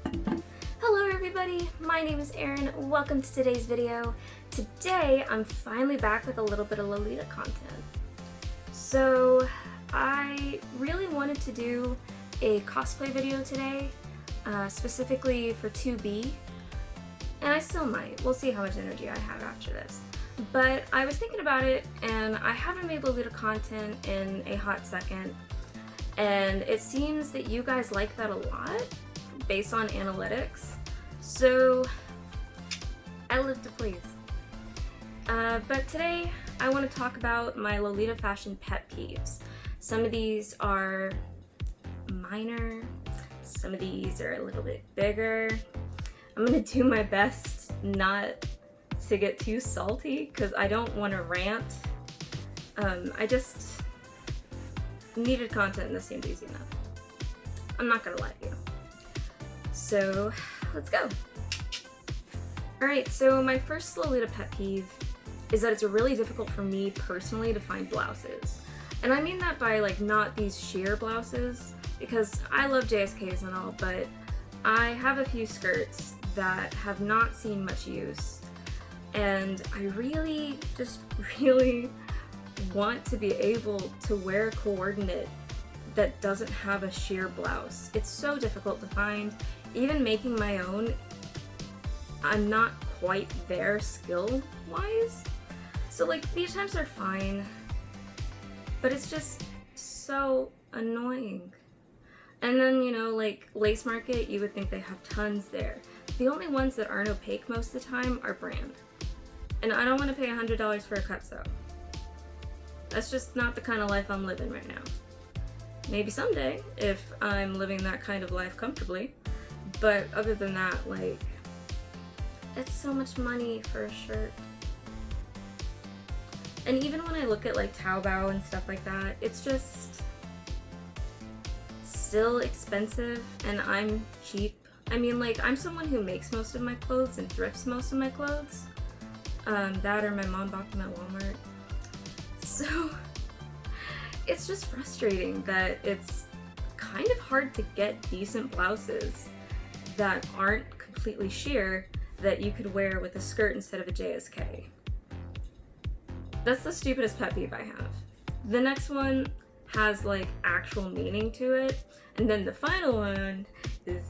Hello everybody, my name is Erin. Welcome to today's video. Today I'm finally back with a little bit of Lolita content. So I really wanted to do a cosplay video today, specifically for 2B, and I still might. We'll see how much energy I have after this. But I was thinking about it, and I haven't made Lolita content in a hot second, and it seems that you guys like that a lot based on analytics, so I live to please. But today I want to talk about my Lolita fashion pet peeves. Some of these are minor, some of these are a little bit bigger. I'm gonna do my best not to get too salty because I don't want to rant. I just needed content and this seemed easy enough. I'm not gonna lie to you. So let's go. Alright, so my first Lolita pet peeve is that it's really difficult for me personally to find blouses. And I mean that by like not these sheer blouses, because I love JSKs and all, but I have a few skirts that have not seen much use. And I really want to be able to wear a coordinate that doesn't have a sheer blouse. It's so difficult to find. Even making my own, I'm not quite there skill-wise. So like, these times are fine, but it's just so annoying. And then, you know, like Lace Market, you would think they have tons there. The only ones that aren't opaque most of the time are brand. And I don't want to pay $100 for a cut sew. That's just not the kind of life I'm living right now. Maybe someday, if I'm living that kind of life comfortably. But other than that, like, it's so much money for a shirt. And even when I look at like Taobao and stuff like that, it's just still expensive, and I'm cheap. I mean, like, I'm someone who makes most of my clothes and thrifts most of my clothes. That or my mom bought them at Walmart. So it's just frustrating that it's kind of hard to get decent blouses that aren't completely sheer that you could wear with a skirt instead of a JSK. That's the stupidest pet peeve I have. The next one has like actual meaning to it, and then the final one is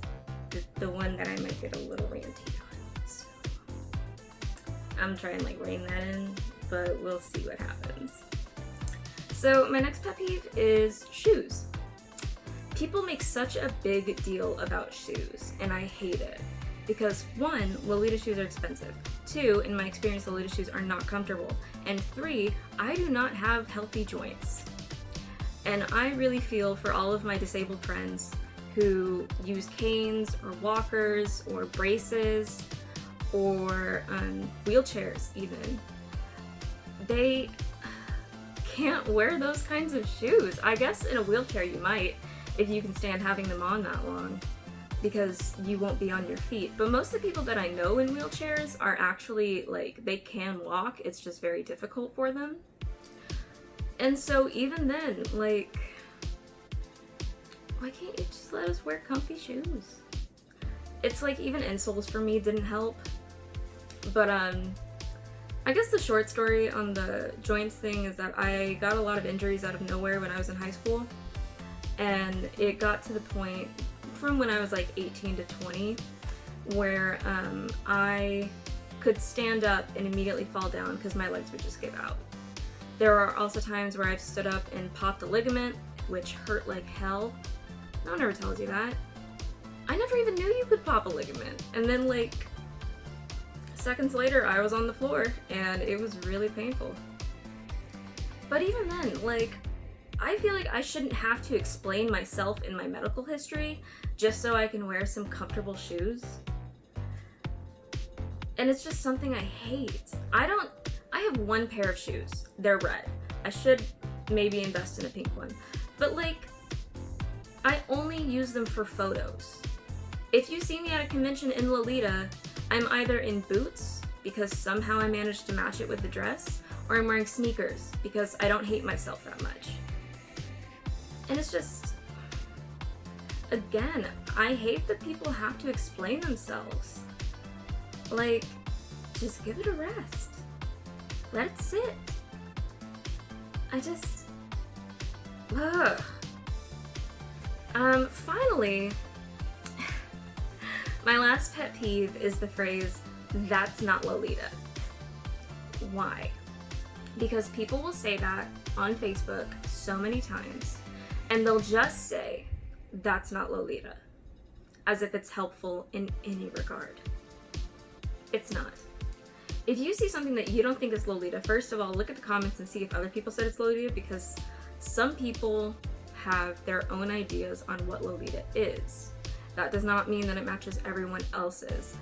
the one that I might get a little ranty on. So I'm trying to like rein that in, but we'll see what happens. So my next pet peeve is shoes. People make such a big deal about shoes, and I hate it. Because 1, Lolita shoes are expensive. 2, in my experience, Lolita shoes are not comfortable. And 3, I do not have healthy joints. And I really feel for all of my disabled friends who use canes or walkers or braces or wheelchairs even. They can't wear those kinds of shoes. I guess in a wheelchair you might, if you can stand having them on that long, because you won't be on your feet. But most of the people that I know in wheelchairs are actually, like, they can walk, it's just very difficult for them. And so even then, like, why can't you just let us wear comfy shoes? It's like, even insoles for me didn't help. But I guess the short story on the joints thing is that I got a lot of injuries out of nowhere when I was in high school. And it got to the point from when I was like 18 to 20 where I could stand up and immediately fall down because my legs would just give out. There are also times where I've stood up and popped a ligament, which hurt like hell. No one ever tells you that. I never even knew you could pop a ligament. And then like seconds later I was on the floor and it was really painful. But even then, like, I feel like I shouldn't have to explain myself in my medical history just so I can wear some comfortable shoes. And it's just something I hate. I have one pair of shoes. They're red. I should maybe invest in a pink one. But like, I only use them for photos. If you see me at a convention in Lolita, I'm either in boots, because somehow I managed to match it with the dress, or I'm wearing sneakers, because I don't hate myself that much. And it's just, again, I hate that people have to explain themselves. Like, just give it a rest. Let it sit. I just... Ugh. Finally, my last pet peeve is the phrase, "That's not Lolita." Why? Because people will say that on Facebook so many times, and they'll just say, "That's not Lolita," as if it's helpful in any regard. It's not. If you see something that you don't think is Lolita, first of all, look at the comments and see if other people said it's Lolita, because some people have their own ideas on what Lolita is. That does not mean that it matches everyone else's.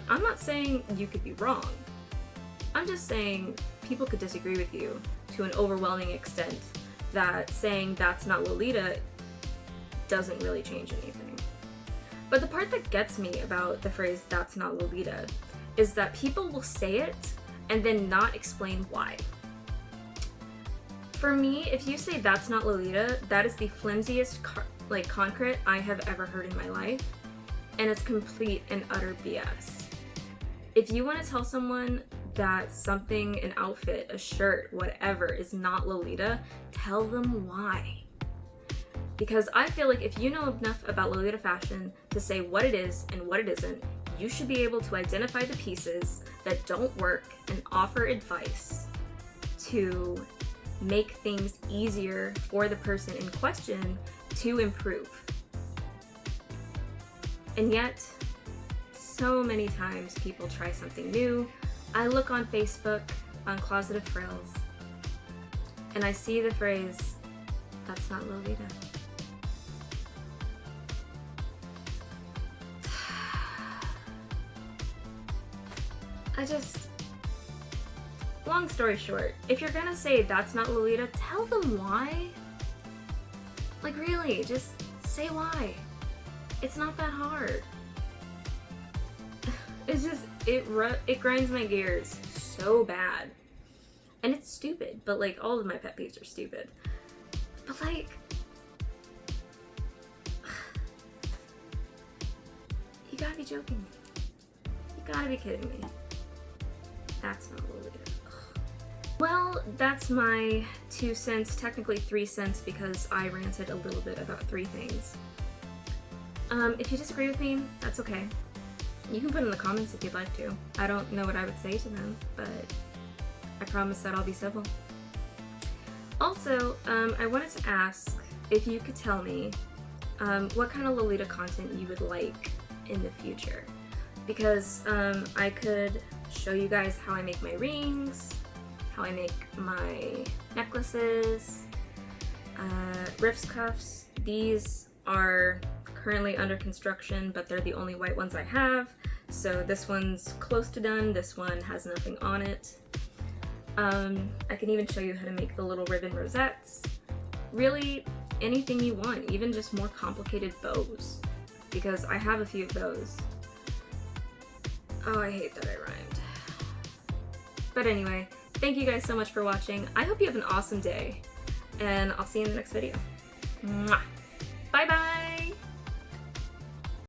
I'm not saying you could be wrong. I'm just saying people could disagree with you to an overwhelming extent that saying that's not Lolita doesn't really change anything. But the part that gets me about the phrase "that's not Lolita" is that people will say it and then not explain why. For me, if you say "that's not Lolita," that is the flimsiest concrete I have ever heard in my life, and it's complete and utter BS. If you want to tell someone that something, an outfit, a shirt, whatever, is not Lolita, tell them why. Because I feel like if you know enough about Lolita fashion to say what it is and what it isn't, you should be able to identify the pieces that don't work and offer advice to make things easier for the person in question to improve. And yet, so many times people try something new. I look on Facebook, on Closet of Frills, and I see the phrase, "That's not Lolita." Long story short, if you're gonna say "that's not Lolita," tell them why. Like, really, just say why. It's not that hard. It's just, it grinds my gears so bad. And it's stupid, but like, all of my pet peeves are stupid. But like, you gotta be joking me. You gotta be kidding me. That's not Lolita. Well, that's my 2 cents, technically 3 cents, because I ranted a little bit about 3 things. If you disagree with me, that's okay. You can put in the comments if you'd like to. I don't know what I would say to them, but I promise that I'll be civil. Also, I wanted to ask if you could tell me what kind of Lolita content you would like in the future. Because I could show you guys how I make my rings, how I make my necklaces, Riffs cuffs. These are currently under construction, but they're the only white ones I have. So this one's close to done, this one has nothing on it. I can even show you how to make the little ribbon rosettes. Really, anything you want, even just more complicated bows, because I have a few of those. Oh, I hate that I rhymed. But anyway, thank you guys so much for watching. I hope you have an awesome day, and I'll see you in the next video. Mwah!